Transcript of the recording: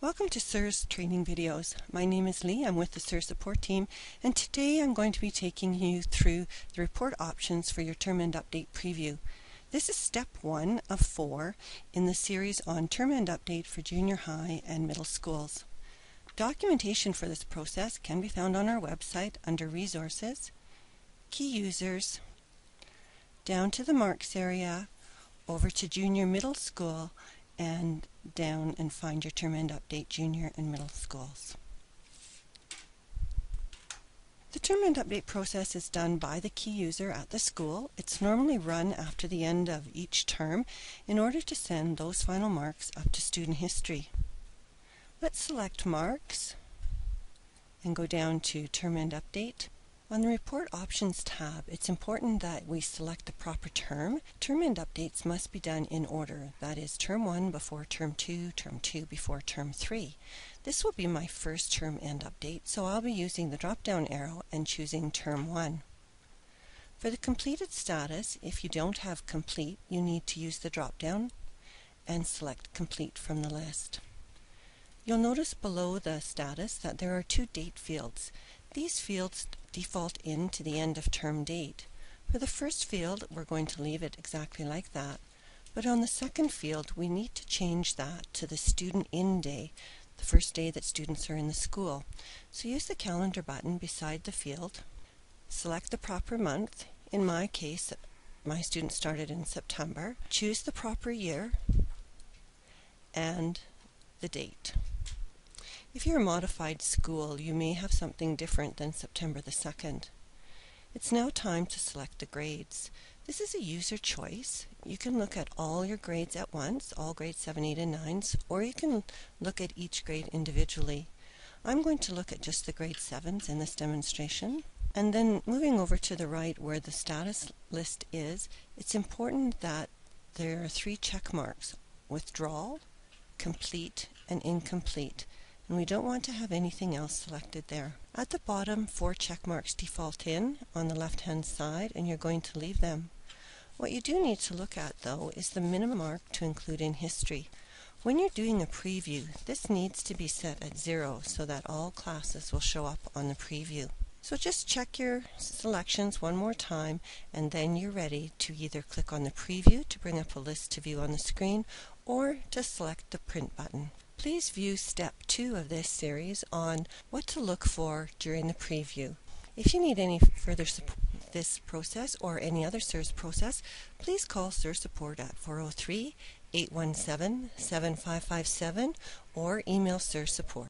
Welcome to SIR's training videos. My name is Lee. I'm with the SIR support team, and today I'm going to be taking you through the report options for your term end update preview. This is step 1 of 4 in the series on term end update for junior high and middle schools. Documentation for this process can be found on our website under Resources, Key Users, down to the Marks area, over to Junior Middle School, and down and find your term end update junior and middle schools. The term end update process is done by the key user at the school. It's normally run after the end of each term in order to send those final marks up to student history. Let's select Marks and go down to Term End Update. On the Report Options tab, it's important that we select the proper term. Term end updates must be done in order. That is, Term 1 before Term 2, Term 2 before Term 3. This will be my first term end update, so I'll be using the drop-down arrow and choosing Term 1. For the completed status, if you don't have complete, you need to use the drop-down and select complete from the list. You'll notice below the status that there are two date fields. These fields default in to the end of term date. For the first field, we're going to leave it exactly like that. But on the second field, we need to change that to the student in day, the first day that students are in the school. So use the calendar button beside the field. Select the proper month. In my case, my student started in September. Choose the proper year and the date. If you're a modified school, you may have something different than September the 2nd. It's now time to select the grades. This is a user choice. You can look at all your grades at once, all grades 7, 8, and 9s, or you can look at each grade individually. I'm going to look at just the grade 7s in this demonstration. And then moving over to the right where the status list is, it's important that there are 3 check marks: withdrawal, complete, and incomplete. And we don't want to have anything else selected there. At the bottom, 4 check marks default in on the left-hand side, and you're going to leave them. What you do need to look at, though, is the minimum mark to include in history. When you're doing a preview, this needs to be set at 0 so that all classes will show up on the preview. So just check your selections one more time, and then you're ready to either click on the preview to bring up a list to view on the screen, or to select the print button. Please view step 2 of this series on what to look for during the preview. If you need any further support with this process or any other SIR's process, please call SIR support at 403-817-7557 or email SIR support.